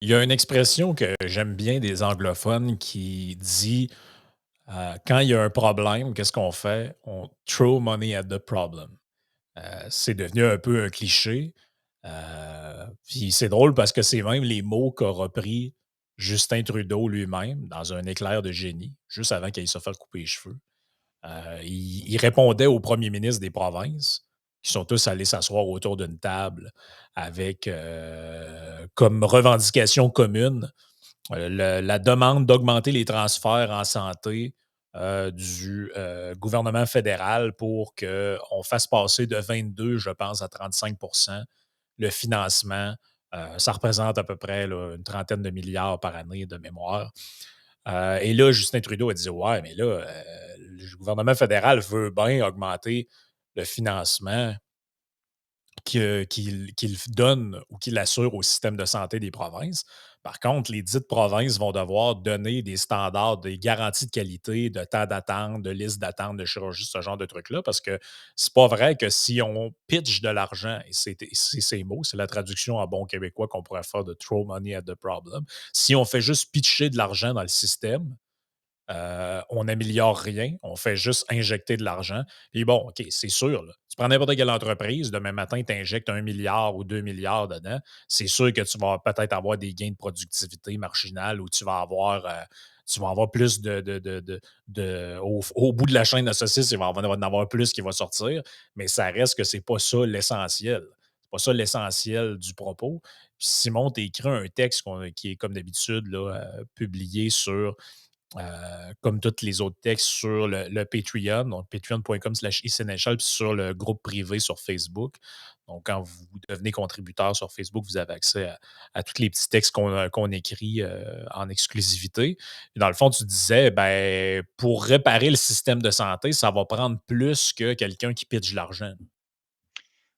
Il y a une expression que j'aime bien des anglophones qui dit, quand il y a un problème, qu'est-ce qu'on fait? On throw money at the problem. C'est devenu un peu un cliché. Puis c'est drôle parce que c'est même les mots qu'a repris Justin Trudeau lui-même dans un éclair de génie, juste avant qu'il aille se faire couper les cheveux. Il répondait aux premiers ministres des provinces, qui sont tous allés s'asseoir autour d'une table avec comme revendication commune la demande d'augmenter les transferts en santé du gouvernement fédéral pour qu'on fasse passer de 22, je pense, à 35 le financement. Ça représente à peu près là, une trentaine de milliards par année de mémoire. Et là, Justin Trudeau a dit ouais, mais là, le gouvernement fédéral veut bien augmenter le financement qu'il donne ou qu'il assure au système de santé des provinces. Par contre, les dites provinces vont devoir donner des standards, des garanties de qualité, de temps d'attente, de liste d'attente de chirurgie, ce genre de trucs-là, parce que c'est pas vrai que si on pitch de l'argent, et c'est ces mots, c'est la traduction en bon québécois qu'on pourrait faire de throw money at the problem, si on fait juste pitcher de l'argent dans le système, on n'améliore rien, on fait juste injecter de l'argent. Et bon, OK, c'est sûr, là, tu prends n'importe quelle entreprise, demain matin, tu injectes 1 milliard ou 2 milliards dedans, c'est sûr que tu vas peut-être avoir des gains de productivité marginale ou tu vas avoir plus au bout de la chaîne de saucisse, il va y en avoir plus qui va sortir, mais ça reste que c'est pas ça l'essentiel. C'est pas ça l'essentiel du propos. Puis Simon t'a écrit un texte qui est, comme d'habitude, là, publié sur comme tous les autres textes sur le Patreon, donc patreon.com/isénéchal, puis sur le groupe privé sur Facebook. Donc, quand vous devenez contributeur sur Facebook, vous avez accès à tous les petits textes qu'on écrit en exclusivité. Et dans le fond, tu disais, ben, pour réparer le système de santé, ça va prendre plus que quelqu'un qui pitche de l'argent.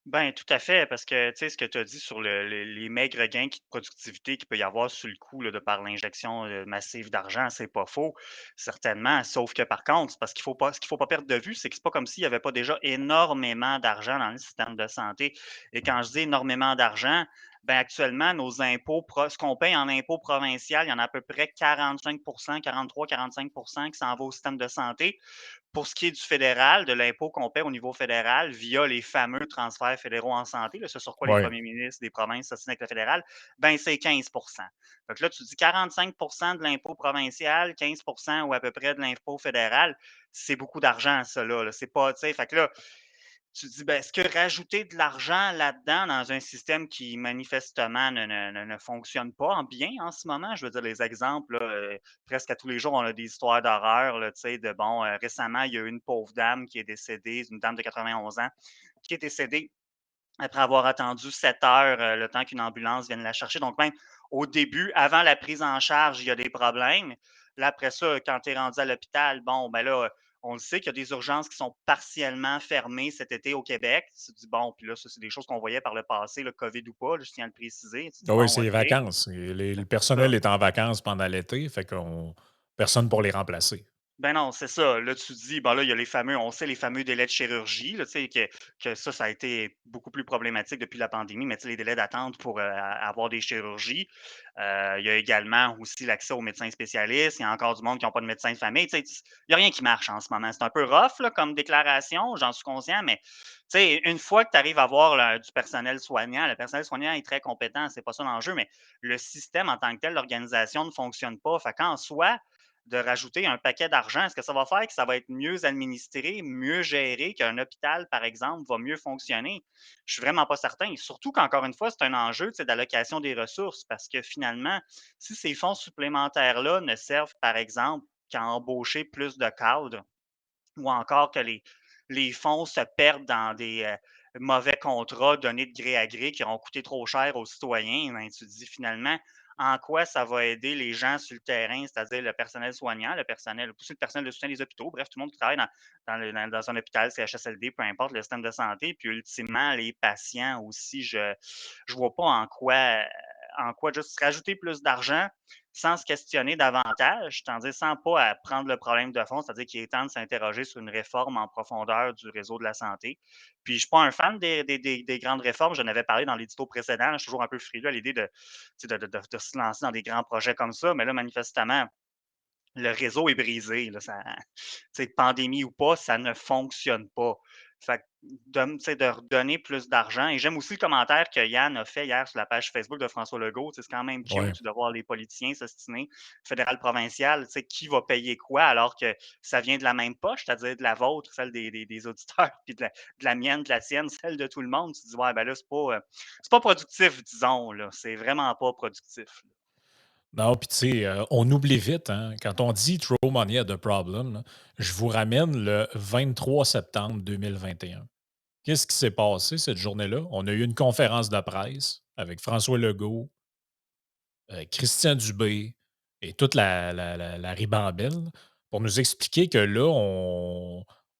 Ben, tout à fait, parce que, tu sais, ce que tu as dit sur les maigres gains de productivité qu'il peut y avoir sur le coup là, de par l'injection massive d'argent, c'est pas faux, certainement. Sauf que par contre, c'est parce ce qu'il faut pas perdre de vue, c'est que c'est pas comme s'il y avait pas déjà énormément d'argent dans le système de santé. Et quand je dis énormément d'argent, ben actuellement, nos impôts, ce qu'on paye en impôts provincial, il y en a à peu près 45 43-45 qui s'en va au système de santé. Pour ce qui est du fédéral, de l'impôt qu'on paie au niveau fédéral via les fameux transferts fédéraux en santé, là, ce sur quoi les Oui. premiers ministres des provinces s'assinent avec le fédéral, ben c'est 15. Donc là, tu dis 45 de l'impôt provincial, 15 ou à peu près de l'impôt fédéral, c'est beaucoup d'argent, ça là. C'est pas, tu sais, fait que là, tu te dis, ben, est-ce que rajouter de l'argent là-dedans dans un système qui manifestement ne fonctionne pas en bien en ce moment? Je veux dire, les exemples, là, presque à tous les jours, on a des histoires d'horreur, là, tu sais, de bon, récemment, il y a eu une pauvre dame qui est décédée, une dame de 91 ans, qui est décédée après avoir attendu 7 heures, le temps qu'une ambulance vienne la chercher. Donc même au début, avant la prise en charge, il y a des problèmes. Là, après ça, quand tu es rendu à l'hôpital, bon, ben là, on le sait qu'il y a des urgences qui sont partiellement fermées cet été au Québec. Tu te dis: «Bon», puis là, ça, c'est des choses qu'on voyait par le passé, le COVID ou pas, là, je tiens à le préciser. Tu te dis: Ah oui, «Bon, c'est les OK». vacances. Le C'est ça. personnel est en vacances pendant l'été, fait qu'on personne pour les remplacer. Ben non, c'est ça. Là, tu te dis, bon, là, il y a les fameux, on sait les fameux délais de chirurgie, là, tu sais, que ça a été beaucoup plus problématique depuis la pandémie, mais tu sais, les délais d'attente pour avoir des chirurgies. Il y a également aussi l'accès aux médecins spécialistes. Il y a encore du monde qui n'ont pas de médecin de famille. Tu sais, il n'y a rien qui marche en ce moment. C'est un peu rough là, comme déclaration, j'en suis conscient, mais tu sais, une fois que tu arrives à avoir là, du personnel soignant, le personnel soignant est très compétent, c'est pas ça l'enjeu, mais le système en tant que tel, l'organisation ne fonctionne pas. Fait qu'en soi, de rajouter un paquet d'argent, est-ce que ça va faire que ça va être mieux administré, mieux géré, qu'un hôpital, par exemple, va mieux fonctionner? Je suis vraiment pas certain. Surtout qu'encore une fois, c'est un enjeu d'allocation des ressources parce que finalement, si ces fonds supplémentaires-là ne servent, par exemple, qu'à embaucher plus de cadres ou encore que les fonds se perdent dans des mauvais contrats donnés de gré à gré qui auront coûté trop cher aux citoyens, ben, tu te dis finalement en quoi ça va aider les gens sur le terrain, c'est-à-dire le personnel soignant, le personnel, aussi le personnel de soutien des hôpitaux, bref, tout le monde qui travaille dans un hôpital, CHSLD, peu importe le système de santé, puis ultimement, les patients aussi, je vois pas en quoi juste rajouter plus d'argent, sans se questionner davantage, c'est-à-dire sans pas prendre le problème de fond, c'est-à-dire qu'il est temps de s'interroger sur une réforme en profondeur du réseau de la santé. Puis je suis pas un fan des grandes réformes, j'en avais parlé dans l'édito précédent, je suis toujours un peu frileux à l'idée de, tu sais, de se lancer dans des grands projets comme ça, mais là, manifestement, le réseau est brisé, là, ça, tu sais, pandémie ou pas, ça ne fonctionne pas. Fait que tu sais, de redonner plus d'argent et j'aime aussi le commentaire que Yann a fait hier sur la page Facebook de François Legault. Tu sais, c'est quand même Ouais. cute de voir les politiciens s'ostiner, fédéral, provincial, tu sais, qui va payer quoi alors que ça vient de la même poche, c'est-à-dire de la vôtre, celle des auditeurs, puis de la mienne, de la tienne, celle de tout le monde. Tu te dis: «Ouais, ben là, c'est pas productif, disons, là. C'est vraiment pas productif». Non, puis tu sais, on oublie vite, hein, quand on dit throw money at the problem, là, je vous ramène le 23 septembre 2021. Qu'est-ce qui s'est passé cette journée-là? On a eu une conférence de presse avec François Legault, Christian Dubé et toute la ribambelle pour nous expliquer que là,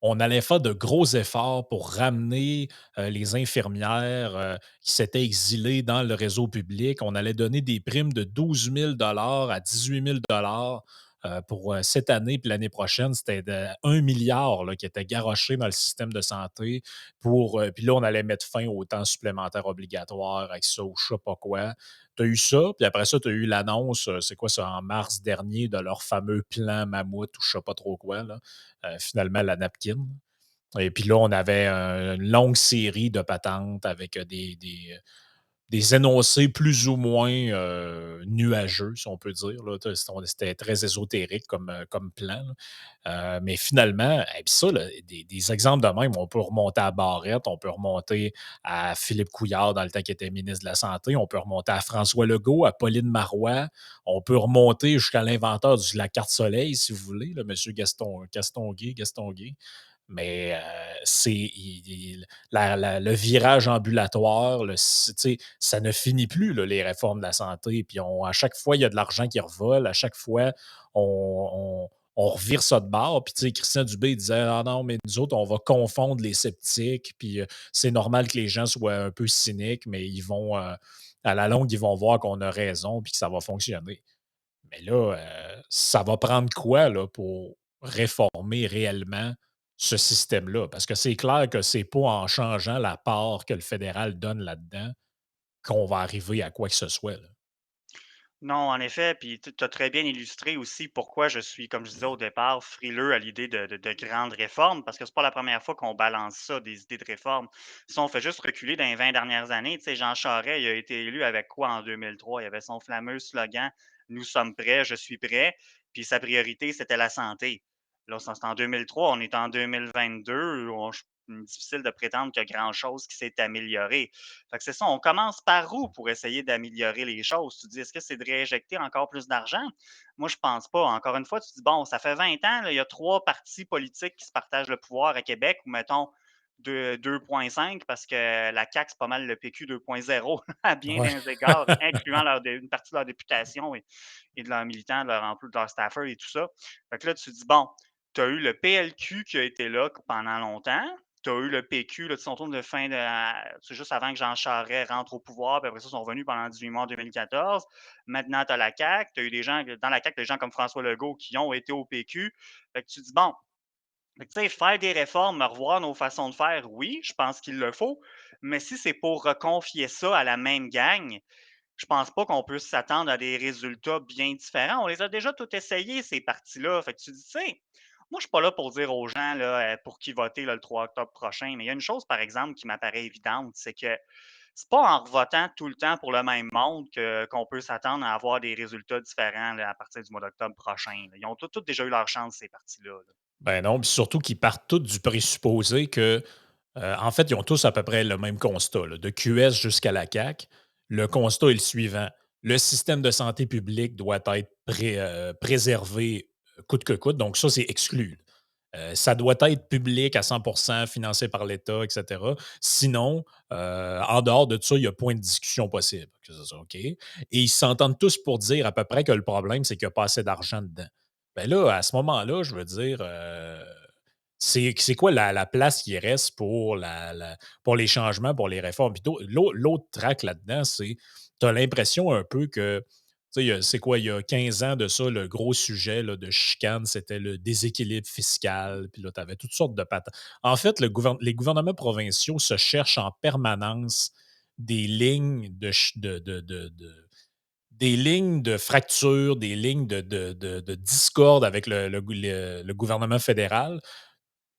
on allait faire de gros efforts pour ramener les infirmières qui s'étaient exilées dans le réseau public. On allait donner des primes de 12 000 à 18 000 pour cette année puis l'année prochaine. C'était de 1 milliard là, qui était garoché dans le système de santé. Puis là, on allait mettre fin au temps supplémentaire obligatoire avec ça ou je sais pas quoi. Tu as eu ça, puis après ça, tu as eu l'annonce, c'est quoi ça, en mars dernier, de leur fameux plan mammouth ou je sais pas trop quoi, là. Finalement, la napkin. Et puis là, on avait une longue série de patentes avec des énoncés plus ou moins nuageux, si on peut dire. Là. C'était très ésotérique comme plan. Là. Mais finalement, et puis ça, là, des exemples de même, on peut remonter à Barrette, on peut remonter à Philippe Couillard dans le temps qu'il était ministre de la Santé, on peut remonter à François Legault, à Pauline Marois, on peut remonter jusqu'à l'inventeur de la carte soleil, si vous voulez, M. Gaston Gay. Mais le virage ambulatoire, ça ne finit plus, là, les réformes de la santé. Puis à chaque fois, il y a de l'argent qui revole. À chaque fois, on revire ça de bord. Puis Christian Dubé disait: Ah non, mais nous autres, on va confondre les sceptiques. Puis c'est normal que les gens soient un peu cyniques, mais à la longue, ils vont voir qu'on a raison puis que ça va fonctionner. Mais là, ça va prendre quoi là, pour réformer réellement ce système-là? Parce que c'est clair que c'est pas en changeant la part que le fédéral donne là-dedans qu'on va arriver à quoi que ce soit, là. Non, en effet, puis tu as très bien illustré aussi pourquoi je suis, comme je disais au départ, frileux à l'idée de grandes réformes, parce que c'est pas la première fois qu'on balance ça, des idées de réforme. Si on fait juste reculer dans les 20 dernières années, tu sais, Jean Charest, il a été élu avec quoi en 2003? Il y avait son fameux slogan «Nous sommes prêts, je suis prêt», puis sa priorité, c'était la santé. Là, ça, c'est en 2003, on est en 2022, difficile de prétendre qu'il y a grand-chose qui s'est amélioré. Fait que c'est ça, on commence par où pour essayer d'améliorer les choses? Tu te dis: «Est-ce que c'est de réinjecter encore plus d'argent?» Moi, je pense pas. Encore une fois, tu te dis: «Bon, ça fait 20 ans, là, il y a 3 partis politiques qui se partagent le pouvoir à Québec» ou mettons 2,5 parce que la CAQ, c'est pas mal le PQ 2.0 à bien Ouais. des égards, incluant une partie de leur députation et de leurs militants, de leurs emplois, de leurs staffers et tout ça. Fait que là, tu te dis: «Bon, tu as eu le PLQ qui a été là pendant longtemps, tu as eu le PQ, là, son tour de fin de. C'est juste avant que Jean Charest rentre au pouvoir, puis après ça, ils sont revenus pendant 18 mois en 2014. Maintenant, tu as la CAQ. Tu as eu des gens dans la CAQ, des gens comme François Legault qui ont été au PQ. Fait que tu te dis, bon, tu sais, faire des réformes, revoir nos façons de faire, oui, je pense qu'il le faut. Mais si c'est pour reconfier ça à la même gang, je pense pas qu'on peut s'attendre à des résultats bien différents. On les a déjà tout essayés, ces partis-là. Fait que tu dis, tu sais, moi, je suis pas là pour dire aux gens là, pour qui voter là, le 3 octobre prochain. Mais il y a une chose, par exemple, qui m'apparaît évidente, c'est que c'est pas en votant tout le temps pour le même monde qu'on peut s'attendre à avoir des résultats différents là, à partir du mois d'octobre prochain. Là. Ils ont tous déjà eu leur chance, ces partis-là. Là. Ben non, puis surtout qu'ils partent tous du présupposé que, en fait, ils ont tous à peu près le même constat, là, de QS jusqu'à la CAQ. Le constat est le suivant. Le système de santé publique doit être préservé coûte que coûte. Donc, ça, c'est exclu. Ça doit être public à 100 financé par l'État, etc. Sinon, en dehors de ça, il y a point de discussion possible. Que ça soit OK. Et ils s'entendent tous pour dire à peu près que le problème, c'est qu'il n'y a pas assez d'argent dedans. Ben là, à ce moment-là, je veux dire, c'est quoi la place qui reste pour, pour les changements, pour les réformes? Puis l'autre track là-dedans, c'est tu as l'impression un peu que Tu sais, c'est quoi, il y a 15 ans de ça, le gros sujet là, de chicane, c'était le déséquilibre fiscal. Puis là, tu avais toutes sortes de patentes. En fait, les gouvernements provinciaux se cherchent en permanence des lignes des lignes de fracture, des lignes de discorde avec le gouvernement fédéral.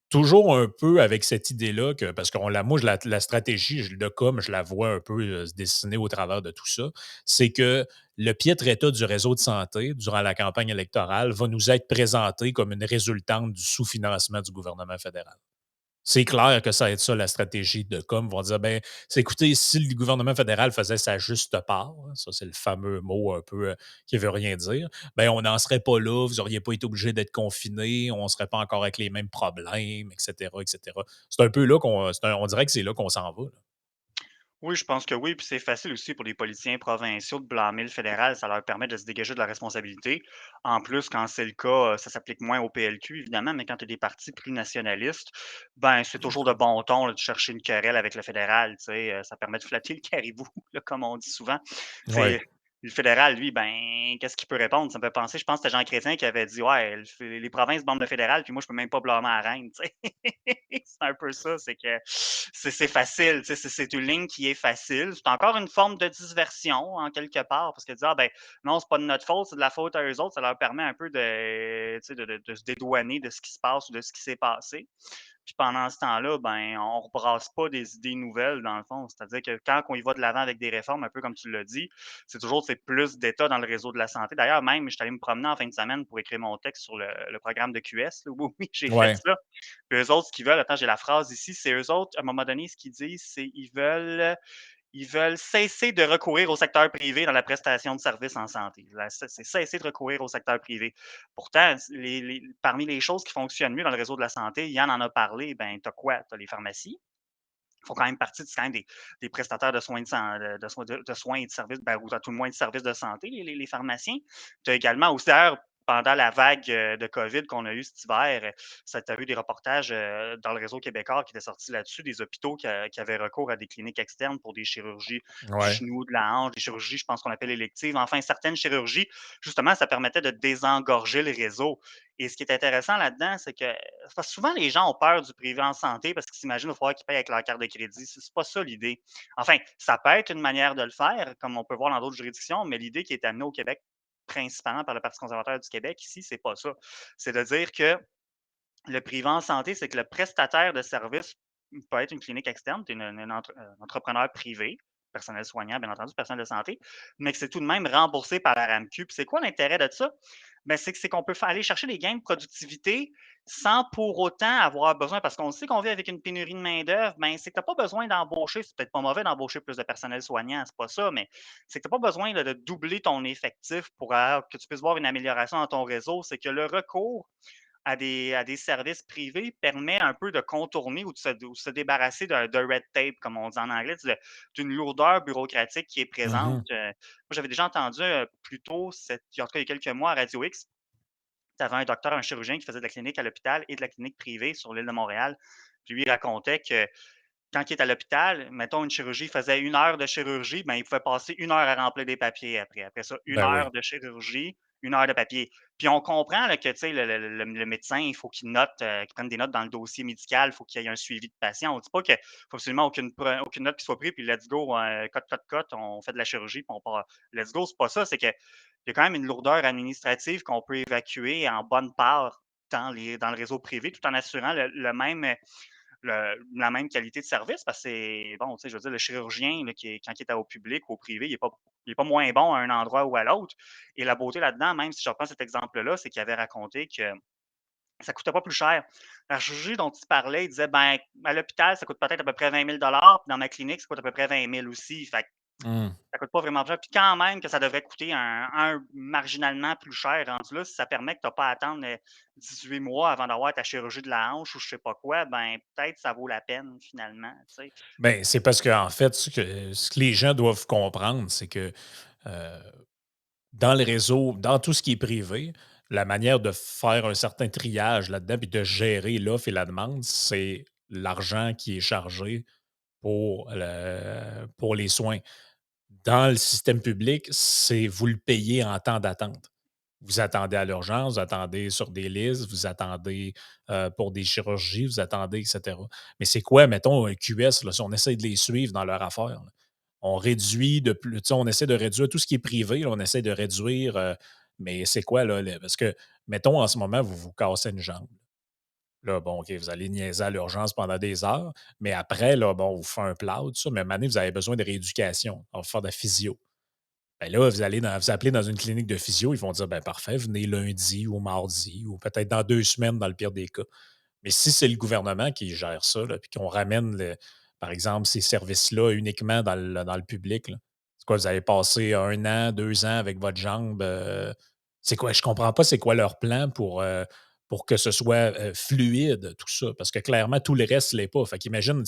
Toujours un peu avec cette idée-là que parce qu'on la moi, la stratégie, de com, je la vois un peu, se dessiner au travers de tout ça. C'est que le piètre état du réseau de santé durant la campagne électorale va nous être présenté comme une résultante du sous-financement du gouvernement fédéral. C'est clair que ça va être ça la stratégie de com. Ils vont dire, ben, c'est écoutez, si le gouvernement fédéral faisait sa juste part, hein, ça c'est le fameux mot un peu qui veut rien dire, ben, on n'en serait pas là, vous n'auriez pas été obligé d'être confiné, on ne serait pas encore avec les mêmes problèmes, etc., etc. C'est un peu là on dirait que c'est là qu'on s'en va, là. Oui, je pense que oui, puis c'est facile aussi pour les politiciens provinciaux de blâmer le fédéral, ça leur permet de se dégager de la responsabilité. En plus, quand c'est le cas, ça s'applique moins au PLQ, évidemment, mais quand tu as des partis plus nationalistes, ben, c'est toujours de bon ton là, de chercher une querelle avec le fédéral, tu sais, ça permet de flatter le caribou, là, comme on dit souvent. Ouais. C'est le fédéral, lui, ben, qu'est-ce qu'il peut répondre? Ça me fait penser, je pense que c'était Jean Chrétien qui avait dit: «Ouais, les provinces bandent le fédéral, puis moi, je peux même pas blâmer la reine», tu sais? C'est un peu ça, c'est que c'est facile, tu sais, c'est une ligne qui est facile. C'est encore une forme de diversion en quelque part parce que dire: «Ah ben, non, c'est pas de notre faute, c'est de la faute à eux autres», ça leur permet un peu de, tu sais, de se dédouaner de ce qui se passe ou de ce qui s'est passé. Puis pendant ce temps-là, ben, on rebrasse pas des idées nouvelles dans le fond. C'est-à-dire que quand on y va de l'avant avec des réformes, un peu comme tu l'as dit, c'est toujours, c'est plus d'État dans le réseau de la santé. D'ailleurs, même, je suis allé me promener en fin de semaine pour écrire mon texte sur le programme de QS, là. Oui, oui, j'ai fait Ouais. ça. Puis eux autres, ce qu'ils veulent, attends, j'ai la phrase ici, c'est eux autres, à un moment donné, ce qu'ils disent, c'est ils veulent cesser de recourir au secteur privé dans la prestation de services en santé. C'est cesser de recourir au secteur privé. Pourtant, parmi les choses qui fonctionnent mieux dans le réseau de la santé, Yann en a parlé, ben, tu as quoi? Tu as les pharmacies, font quand même partie quand même des prestataires de soins de soins et de services, ben, ou à tout le moins de services de santé, les pharmaciens. Tu as également aussi, d'ailleurs, pendant la vague de COVID qu'on a eue cet hiver, ça tu as eu des reportages dans le réseau québécois qui étaient sortis là-dessus, des hôpitaux qui avaient recours à des cliniques externes pour des chirurgies du Ouais. genou, de la hanche, des chirurgies, je pense qu'on appelle électives. Enfin, certaines chirurgies, justement, ça permettait de désengorger le réseau. Et ce qui est intéressant là-dedans, c'est que parce que souvent, les gens ont peur du privé en santé parce qu'ils s'imaginent qu'il va falloir qu'ils payent avec leur carte de crédit. C'est pas ça l'idée. Enfin, ça peut être une manière de le faire, comme on peut voir dans d'autres juridictions, mais l'idée qui est amenée au Québec, principalement par le Parti conservateur du Québec, ici, c'est pas ça. C'est de dire que le privé en santé, c'est que le prestataire de service peut être une clinique externe, tu es un entrepreneur privé, personnel soignant, bien entendu, personnel de santé, mais que c'est tout de même remboursé par la RAMQ. Puis c'est quoi l'intérêt de ça? Ben, c'est qu'on peut aller chercher des gains de productivité sans pour autant avoir besoin, parce qu'on sait qu'on vit avec une pénurie de main-d'œuvre, ben, c'est que tu n'as pas besoin d'embaucher, c'est peut-être pas mauvais d'embaucher plus de personnel soignant, c'est pas ça, mais c'est que tu n'as pas besoin de doubler ton effectif pour que tu puisses voir une amélioration dans ton réseau. C'est que le recours à des services privés permet un peu de contourner ou de se débarrasser de red tape, comme on dit en anglais, d'une lourdeur bureaucratique qui est présente. Mhm. Moi, j'avais déjà entendu plus tôt, en tout cas il y a quelques mois à Radio X, tu avais un docteur, un chirurgien qui faisait de la clinique à l'hôpital et de la clinique privée sur l'île de Montréal. Puis lui, il racontait que quand il est à l'hôpital, mettons une chirurgie, il faisait 1 heure de chirurgie, ben, il pouvait passer 1 heure à remplir des papiers après. Après ça, une Ben heure oui. de chirurgie, 1 heure de papier. Puis on comprend là, que tu sais, le médecin, il faut qu'il note, qu'il prenne des notes dans le dossier médical, il faut qu'il y ait un suivi de patient. On ne dit pas qu'il faut absolument aucune note qui soit prise, puis let's go, cut, on fait de la chirurgie, puis on part. Let's go, c'est pas ça. C'est qu'il y a quand même une lourdeur administrative qu'on peut évacuer en bonne part dans le réseau privé, tout en assurant la même qualité de service parce que c'est bon, tu sais, je veux dire, le chirurgien, là, quand il est au public ou au privé, il est pas moins bon à un endroit ou à l'autre. Et la beauté là-dedans, même si je reprends cet exemple-là, c'est qu'il avait raconté que ça ne coûtait pas plus cher. La chirurgie dont il parlait, il disait, ben, à l'hôpital, ça coûte peut-être à peu près 20 000 puis dans ma clinique, ça coûte à peu près 20 000 aussi. Fait que Mm. ça coûte pas vraiment cher. Puis quand même que ça devrait coûter un marginalement plus cher rendu là, si ça permet que tu as pas à attendre 18 mois avant d'avoir ta chirurgie de la hanche ou je sais pas quoi, ben peut-être ça vaut la peine finalement, tu sais. Ben, c'est parce qu'en fait, ce que les gens doivent comprendre, c'est que euh, dans le réseau, dans tout ce qui est privé, la manière de faire un certain triage là-dedans puis de gérer l'offre et la demande, c'est l'argent qui est chargé pour les soins. Dans le système public, c'est vous le payez en temps d'attente. Vous attendez à l'urgence, vous attendez sur des listes, vous attendez, pour des chirurgies, vous attendez et cetera. Mais c'est quoi, mettons, un QS, là, si on essaie de les suivre dans leur affaire, là? On réduit de plus tu sais, on essaie de réduire tout ce qui est privé, là, on essaie de réduire, mais c'est quoi, là, le parce que, mettons, en ce moment, vous vous cassez une jambe. Là, bon, OK, vous allez niaiser à l'urgence pendant des heures, mais après, là, bon, on vous fait un plat, tout ça, mais à un moment donné, vous avez besoin de rééducation. On va faire de la physio. Ben là, vous appelez dans une clinique de physio, ils vont dire: «Ben parfait, venez lundi ou mardi ou peut-être dans 2 semaines dans le pire des cas». Mais si c'est le gouvernement qui gère ça, là, puis qu'on ramène par exemple, ces services-là uniquement dans le public, là, c'est quoi, vous allez passer 1 an, 2 ans avec votre jambe, c'est quoi? Je comprends pas c'est quoi leur plan pour que ce soit, fluide tout ça, parce que clairement tout le reste l'est pas. Fait qu'imagine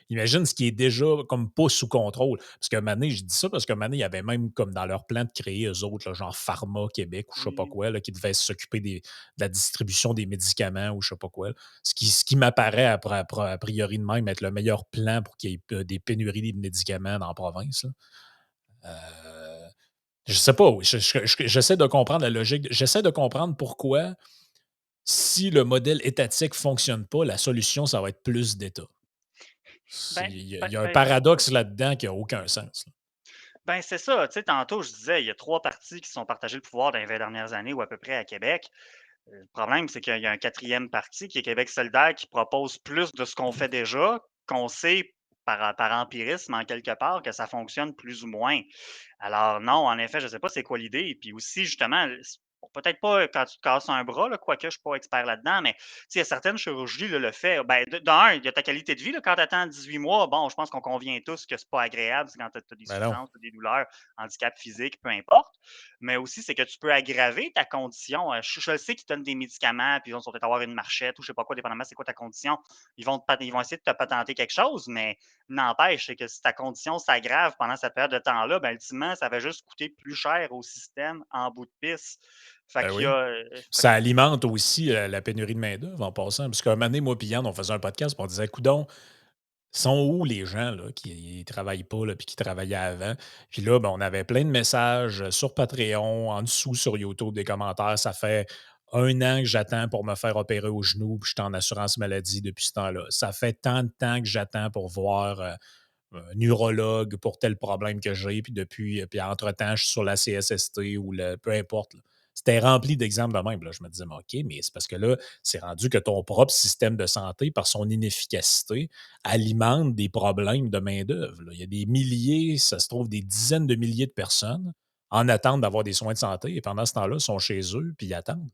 imagine ce qui est déjà comme pas sous contrôle. Parce qu'à un moment donné, je dis ça parce qu'à un moment donné, il y avait même comme dans leur plan de créer eux autres, là, genre Pharma Québec ou je sais pas Mmh. quoi, là, qui devait s'occuper de la distribution des médicaments ou je sais pas quoi, là. Ce qui m'apparaît a priori de même être le meilleur plan pour qu'il y ait des pénuries de médicaments dans la province, là. Euh, je sais pas, oui, j'essaie de comprendre la logique. J'essaie de comprendre pourquoi, si le modèle étatique fonctionne pas, la solution, ça va être plus d'État. Ben Il ben y a un ben paradoxe là-dedans qui a aucun sens, là. ben, c'est ça, tu sais, tantôt, je disais, il y a 3 partis qui se sont partagés le pouvoir dans les 20 dernières années ou à peu près à Québec. Le problème, c'est qu'il y a un quatrième parti qui est Québec solidaire qui propose plus de ce qu'on fait déjà, qu'on sait par empirisme, en quelque part, que ça fonctionne plus ou moins. Alors non, en effet, je ne sais pas c'est quoi l'idée. Et puis aussi, justement, peut-être pas quand tu te casses un bras, là, quoique je ne suis pas expert là-dedans, mais tu sais, il y a certaines chirurgies, là, le fait, ben, d'un, il y a ta qualité de vie, là, quand tu attends 18 mois, bon, je pense qu'on convient tous que c'est pas agréable, c'est quand tu as des Ben non. souffrances, t'as des douleurs, handicap physique, peu importe. Mais aussi, c'est que tu peux aggraver ta condition. Je sais qu'ils donnent des médicaments, puis ils vont peut-être avoir une marchette ou je sais pas quoi, dépendamment c'est quoi ta condition. Ils vont essayer de te patenter quelque chose, mais n'empêche, c'est que si ta condition s'aggrave pendant cette période de temps-là, ben, ultimement, ça va juste coûter plus cher au système en bout de piste. Fait Ben qu'il y oui. a, fait Ça alimente aussi, la pénurie de main-d'œuvre en passant, parce qu'un moment donné, moi puis Yann, on faisait un podcast, puis on disait: «Coudon, sont où les gens là, qui travaillent pas, là, puis qui travaillaient avant?» Puis là, ben, on avait plein de messages, sur Patreon, en dessous sur YouTube, des commentaires. «Ça fait 1 an que j'attends pour me faire opérer au genou, puis je suis en assurance maladie depuis ce temps-là. Ça fait tant de temps que j'attends pour voir, un urologue pour tel problème que j'ai, puis depuis, puis entre-temps, je suis sur la CSST ou le peu importe, là». C'était rempli d'exemples de même. Là. Je me disais: «Mais OK, mais c'est parce que là, c'est rendu que ton propre système de santé, par son inefficacité, alimente des problèmes de main-d'œuvre, là. Il y a des milliers, ça se trouve des dizaines de milliers de personnes en attente d'avoir des soins de santé et pendant ce temps-là, ils sont chez eux puis ils attendent».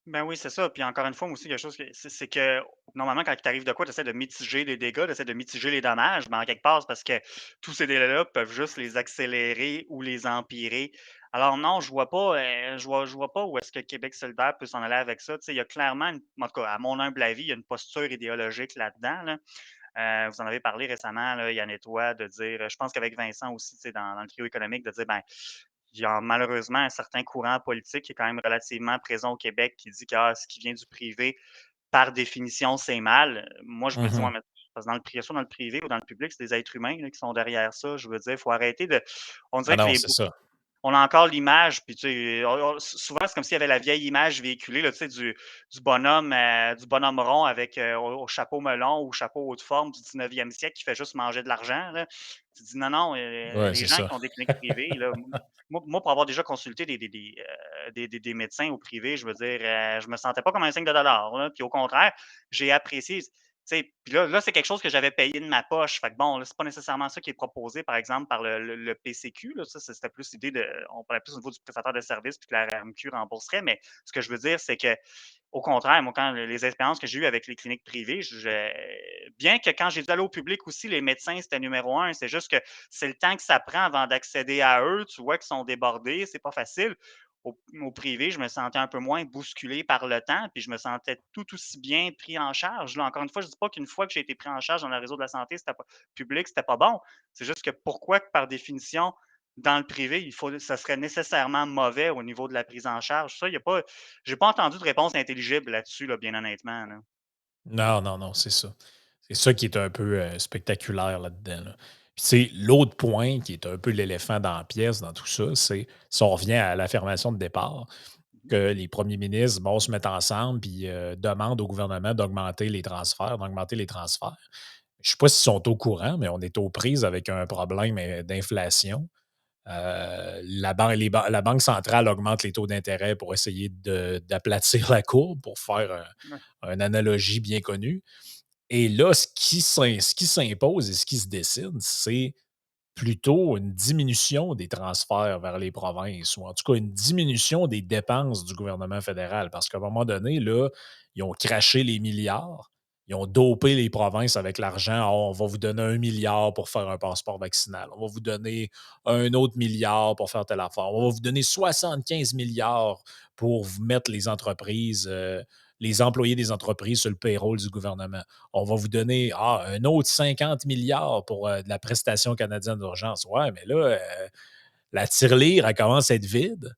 Ben oui, c'est ça. Puis encore une fois, moi aussi, quelque chose que c'est que normalement, quand il t'arrive de quoi, tu essaies de mitiger les dégâts, tu essaies de mitiger les dommages, mais en quelque part, c'est parce que tous ces délais-là peuvent juste les accélérer ou les empirer. Alors non, je vois pas où est-ce que Québec solidaire peut s'en aller avec ça. Tu sais, il y a clairement, en tout cas, à mon humble avis, il y a une posture idéologique là-dedans, là. Vous en avez parlé récemment, là, Yann et toi, de dire, je pense qu'avec Vincent aussi, tu sais, dans le trio économique, de dire, ben, il y a malheureusement un certain courant politique qui est quand même relativement présent au Québec qui dit que ce qui vient du privé, par définition, c'est mal. Moi, je me dis, ouais, Mmh. mais parce que dans le privé, soit dans le privé ou dans le public, c'est des êtres humains là, qui sont derrière ça. Je veux dire, il faut arrêter de. On Ah dirait que non, les, c'est ça. on a encore l'image, puis tu sais, souvent, c'est comme s'il y avait la vieille image véhiculée, là, tu sais, du bonhomme rond avec au chapeau melon ou chapeau haute forme du 19e siècle qui fait juste manger de l'argent. Là. Tu dis non, non, Ouais, les c'est gens ça. qui ont des cliniques privées, là, moi, pour avoir déjà consulté des médecins au privé, je veux dire, je me sentais pas comme un signe de dollar. Là, puis au contraire, j'ai apprécié. Tu sais, puis là, c'est quelque chose que j'avais payé de ma poche. Fait que bon, là, c'est pas nécessairement ça qui est proposé, par exemple, par le PCQ. Là. Ça, c'était plus l'idée de. On parlait plus au niveau du prestataire de service puis que la RAMQ rembourserait. Mais ce que je veux dire, c'est que, au contraire, moi, quand les expériences que j'ai eues avec les cliniques privées, bien que quand j'ai dû aller au public aussi, les médecins, c'était numéro un. C'est juste que c'est le temps que ça prend avant d'accéder à eux. Tu vois qu'ils sont débordés, c'est pas facile. Au privé, je me sentais un peu moins bousculé par le temps, puis je me sentais tout aussi bien pris en charge. Là, encore une fois, je ne dis pas qu'une fois que j'ai été pris en charge dans le réseau de la santé c'était pas, public, c'était pas bon. C'est juste que pourquoi, que par définition, dans le privé, ça serait nécessairement mauvais au niveau de la prise en charge. Ça, il y a pas, j'ai pas entendu de réponse intelligible là-dessus, là, bien honnêtement. Là. Non, non, non, c'est ça. C'est ça qui est un peu, spectaculaire là-dedans, là. Puis c'est l'autre point qui est un peu l'éléphant dans la pièce dans tout ça, c'est si on revient à l'affirmation de départ, Mmh. que les premiers ministres vont se mettre ensemble puis demandent au gouvernement d'augmenter les transferts, d'augmenter les transferts. Je ne sais pas s'ils sont au courant, mais on est aux prises avec un problème d'inflation. La Banque centrale augmente les taux d'intérêt pour essayer d'aplatir la courbe, pour faire Ouais. une analogie bien connue. Et là, ce qui s'impose et ce qui se décide, c'est plutôt une diminution des transferts vers les provinces ou en tout cas une diminution des dépenses du gouvernement fédéral. Parce qu'à un moment donné, là, ils ont craché les milliards, ils ont dopé les provinces avec l'argent. Ah, on va vous donner 1 milliard pour faire un passeport vaccinal. On va vous donner un autre milliard pour faire telle affaire. On va vous donner 75 milliards pour vous mettre les entreprises, les employés des entreprises sur le payroll du gouvernement. On va vous donner un autre 50 milliards pour de la prestation canadienne d'urgence. Ouais, mais là, la tirelire, elle commence à être vide,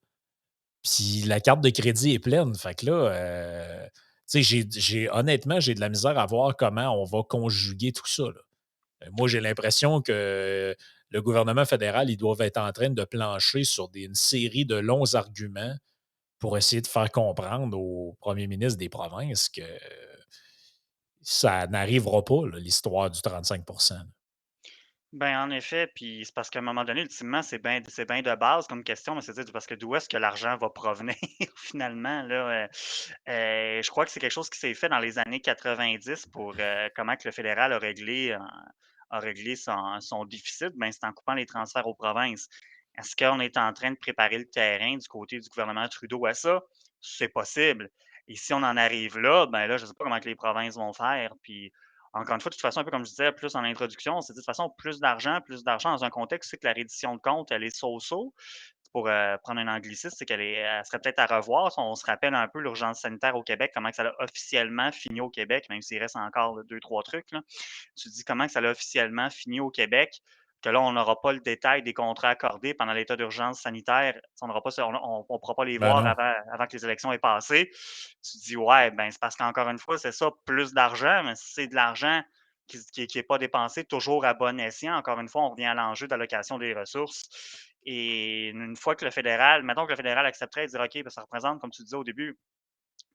puis la carte de crédit est pleine. Fait que là, tu sais, honnêtement, j'ai de la misère à voir comment on va conjuguer tout ça, là. Moi, j'ai l'impression que le gouvernement fédéral, ils doivent être en train de plancher sur une série de longs arguments pour essayer de faire comprendre aux premiers ministres des provinces que ça n'arrivera pas, là, l'histoire du 35. Ben, en effet, puis c'est parce qu'à un moment donné, ultimement, c'est bien de base comme question, mais c'est-à-dire parce que d'où est-ce que l'argent va provenir finalement là, je crois que c'est quelque chose qui s'est fait dans les années 90 pour, comment que le fédéral a réglé son déficit, ben, c'est en coupant les transferts aux provinces. Est-ce qu'on est en train de préparer le terrain du côté du gouvernement Trudeau à ça? C'est possible et si on en arrive là, ben, là, je ne sais pas comment que les provinces vont faire, puis encore une fois, de toute façon, un peu comme je disais plus en introduction, c'est de toute façon plus d'argent dans un contexte, c'est que la reddition de compte, elle est so-so. Pour prendre un anglicisme, c'est elle serait peut-être à revoir. Si on se rappelle un peu l'urgence sanitaire au Québec, comment que ça a officiellement fini au Québec, même s'il reste encore deux, trois trucs. Là. Tu te dis comment que ça a officiellement fini au Québec, que là, on n'aura pas le détail des contrats accordés pendant l'état d'urgence sanitaire. On n'aura pas ça, on ne pourra pas les Ben voir non. avant que les élections aient passé. Tu te dis, ouais, ben c'est parce qu'encore une fois, c'est ça, plus d'argent, mais si c'est de l'argent qui est pas dépensé toujours à bon escient, encore une fois, on revient à l'enjeu d'allocation des ressources. Et une fois que le fédéral, mettons que le fédéral accepterait de dire, OK, ben, ça représente, comme tu disais au début,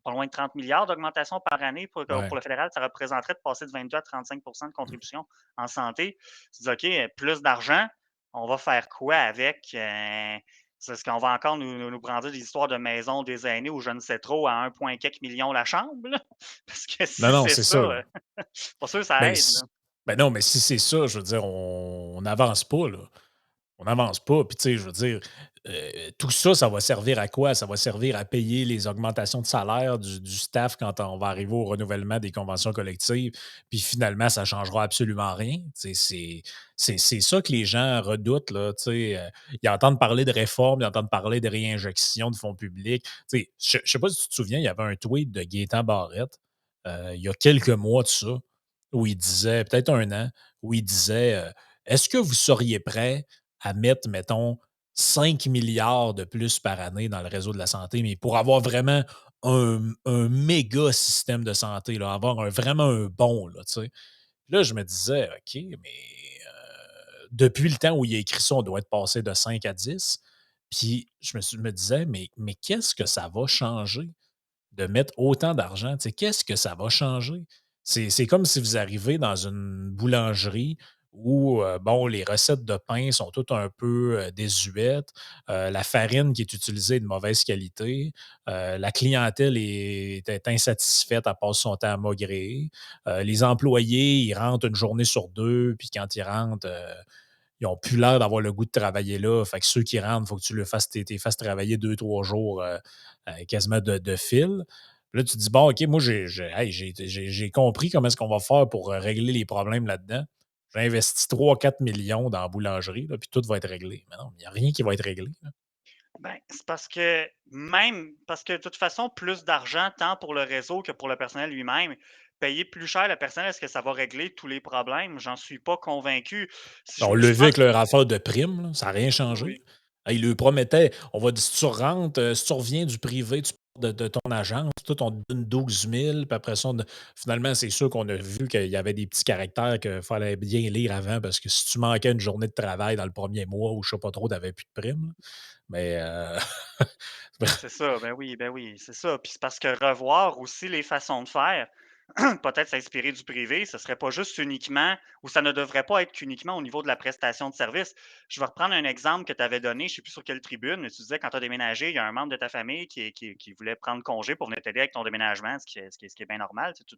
pas loin de 30 milliards d'augmentation par année Ouais. pour le fédéral, ça représenterait de passer de 22 à 35 de contribution en santé. Tu dis, OK, plus d'argent, on va faire quoi avec? C'est ce qu'on va encore nous brandir des histoires de maisons des aînés ou je ne sais trop à 1 quelques millions la chambre? Là? Parce que Non, si non, c'est c'est ça, ça, là. pas sûr que ça Ben, aide. Là. ben non, mais si c'est ça, je veux dire, on n'avance pas, là. On n'avance pas. Puis, tu sais, je veux dire, tout ça, ça va servir à quoi? Ça va servir à payer les augmentations de salaire du staff quand on va arriver au renouvellement des conventions collectives. Puis finalement, ça ne changera absolument rien. Tu sais, c'est ça que les gens redoutent, là. Tu sais, ils entendent parler de réforme, ils entendent parler de réinjection de fonds publics. Tu sais, je ne sais pas si tu te souviens, il y avait un tweet de Gaétan Barrette il y a quelques mois de ça, où il disait, peut-être un an, où il disait est-ce que vous seriez prêt à mettre, mettons, 5 milliards de plus par année dans le réseau de la santé, mais pour avoir vraiment un méga système de santé, là, avoir vraiment un bon, là, tu sais. Puis là, je me disais, OK, mais depuis le temps où il a écrit ça, on doit être passé de 5 à 10. Puis me disais, mais qu'est-ce que ça va changer? De mettre autant d'argent, tu sais, qu'est-ce que ça va changer? C'est comme si vous arrivez dans une boulangerie où, bon, les recettes de pain sont toutes un peu, désuètes, la farine qui est utilisée est de mauvaise qualité, la clientèle est insatisfaite, elle passe son temps à maugréer, les employés, ils rentrent une journée sur 2, puis quand ils rentrent, ils ont plus l'air d'avoir le goût de travailler là. Fait que ceux qui rentrent, il faut que tu les fasses travailler 2 3 jours quasiment de fil. Là, tu te dis, bon, OK, moi, hey, j'ai compris comment est-ce qu'on va faire pour régler les problèmes là-dedans. J'ai investi 3 4 millions dans la boulangerie, là, puis tout va être réglé. Mais non, il n'y a rien qui va être réglé, là. Ben, c'est parce que même parce que de toute façon, plus d'argent tant pour le réseau que pour le personnel lui-même, payer plus cher le personnel, est-ce que ça va régler tous les problèmes? J'en suis pas convaincu. Si On je l'a vu pense avec leur affaire de prime, là, ça n'a rien changé. oui. Ils lui promettaient, on va, si tu rentres, si tu reviens du privé, tu de ton agence, tout, on te donne 12 000, puis après ça, finalement, c'est sûr qu'on a vu qu'il y avait des petits caractères qu'il fallait bien lire avant, parce que si tu manquais une journée de travail dans le premier mois ou je sais pas trop, tu n'avais plus de prime. Là. Mais C'est ça, ben oui, c'est ça. Puis c'est parce que revoir aussi les façons de faire, peut-être s'inspirer du privé, ce serait pas juste uniquement ou ça ne devrait pas être qu'uniquement au niveau de la prestation de service. Je vais reprendre un exemple que tu avais donné, je sais plus sur quelle tribune, mais tu disais quand tu as déménagé, il y a un membre de ta famille qui voulait prendre congé pour venir t'aider avec ton déménagement, ce qui est bien normal, tu sais,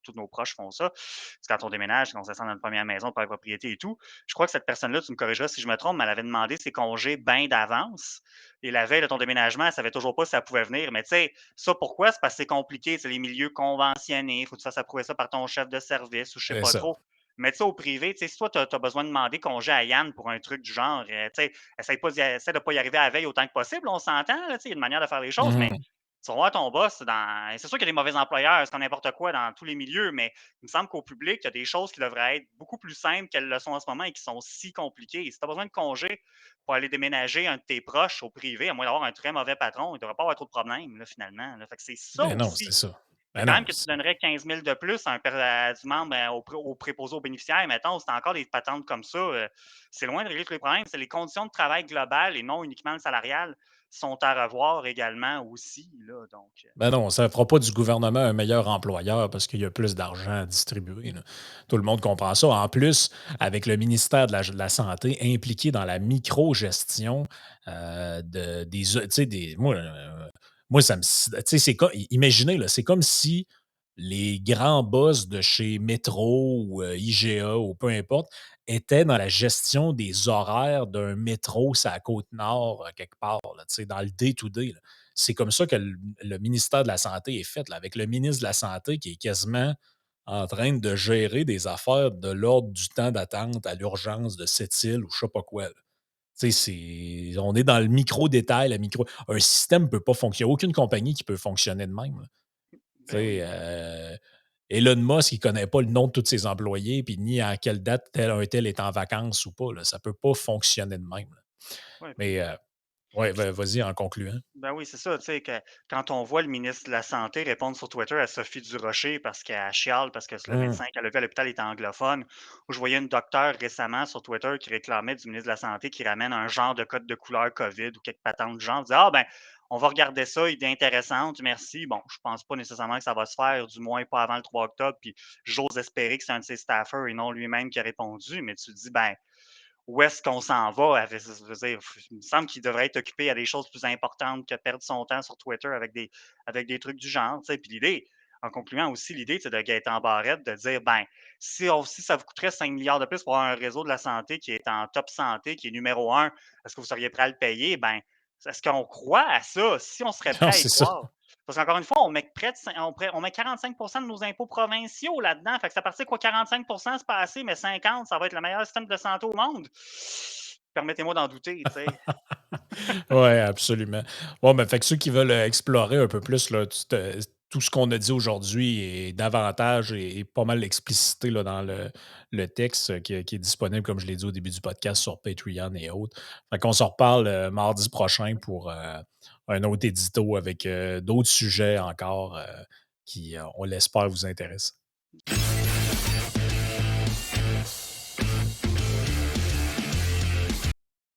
tous nos proches font ça. C'est quand on déménage, quand on s'installe dans une première maison, par propriété et tout. Je crois que cette personne-là, tu me corrigeras si je me trompe, mais elle avait demandé ses congés bien d'avance. Et la veille de ton déménagement, elle savait toujours pas si ça pouvait venir. Mais tu sais, ça pourquoi? C'est parce que c'est compliqué. C'est les milieux conventionnés. Il faut que tu fasses approuver ça par ton chef de service ou je sais c'est pas ça. trop. Mais tu sais, au privé, tu sais, si toi, tu as besoin de demander congé à Yann pour un truc du genre, tu sais, essaie de pas y arriver à la veille autant que possible, on s'entend, là, tu sais, il y a une manière de faire les choses, mais Mhm. tu vas voir ton boss c'est sûr qu'il y a des mauvais employeurs, c'est comme n'importe quoi dans tous les milieux, mais il me semble qu'au public, il y a des choses qui devraient être beaucoup plus simples qu'elles le sont en ce moment et qui sont si compliquées. Si tu as besoin de congé pour aller déménager un de tes proches au privé, à moins d'avoir un très mauvais patron, il ne devrait pas avoir trop de problèmes, là, finalement. Là. Fait que c'est ça Ben non, c'est aussi. ça. Fait Ben quand même non. que tu donnerais 15 000 de plus à du membre au préposé aux bénéficiaires, mettons, c'est encore des patentes comme ça. C'est loin de régler tous les problèmes. C'est les conditions de travail globales et non uniquement le salarial sont à revoir également aussi. Là, donc, Ben non, ça ne fera pas du gouvernement un meilleur employeur parce qu'il y a plus d'argent à distribuer. Là. Tout le monde comprend ça. En plus, avec le ministère de la Santé impliqué dans la micro-gestion tu sais, moi, ça me. Tu sais, imaginez, là, c'est comme si les grands boss de chez Métro ou IGA ou peu importe étaient dans la gestion des horaires d'un métro sur la côte nord, quelque part, là, tu sais, dans le day-to-day. Là. C'est comme ça que le ministère de la Santé est fait, là, avec le ministre de la Santé qui est quasiment en train de gérer des affaires de l'ordre du temps d'attente à l'urgence de cette île ou je sais pas quoi. Là. Tu sais, on est dans le micro-détail, un système ne peut pas fonctionner. Il n'y a aucune compagnie qui peut fonctionner de même. Là. Tu ben sais, oui. Elon Musk, il ne connaît pas le nom de tous ses employés, puis ni à quelle date tel est en vacances ou pas. Là. Ça ne peut pas fonctionner de même. Là. Ouais, Mais ouais, puis vas-y en concluant. ben oui, c'est ça, tu sais, que quand on voit le ministre de la Santé répondre sur Twitter à Sophie Durocher parce qu'elle chiale, parce que le Hum. médecin qu'elle a vu à l'hôpital était anglophone, ou je voyais une docteure récemment sur Twitter qui réclamait du ministre de la Santé qui ramène un genre de code de couleur COVID ou quelque patente du genre, disait ah ben, on va regarder ça, idée intéressante, merci. Bon, je pense pas nécessairement que ça va se faire, du moins pas avant le 3 octobre, puis j'ose espérer que c'est un de ses staffers et non lui-même qui a répondu, mais tu te dis, ben, où est-ce qu'on s'en va? Je veux dire, il me semble qu'il devrait être occupé à des choses plus importantes que perdre son temps sur Twitter avec des trucs du genre. Tu sais. Puis l'idée, en concluant aussi, l'idée de Gaëtan Barrette de dire ben, si ça vous coûterait 5 milliards de plus pour avoir un réseau de la santé qui est en top santé, qui est numéro un, est-ce que vous seriez prêt à le payer? Ben, est-ce qu'on croit à ça? Si on serait prêt Non, à y c'est ça. croire. Parce qu'encore une fois, on met, on met 45 de nos impôts provinciaux là-dedans. Fait que ça partir quoi, 45 c'est pas assez, mais 50 ça va être le meilleur système de santé au monde. Permettez-moi d'en douter, tu sais. Oui, absolument. Bon, ben, fait que ceux qui veulent explorer un peu plus là, tout ce qu'on a dit aujourd'hui et davantage et pas mal explicité là, dans le texte qui est disponible, comme je l'ai dit au début du podcast, sur Patreon et autres. Fait qu'on se reparle mardi prochain pour un autre édito avec d'autres sujets encore qui, on l'espère, vous intéressent.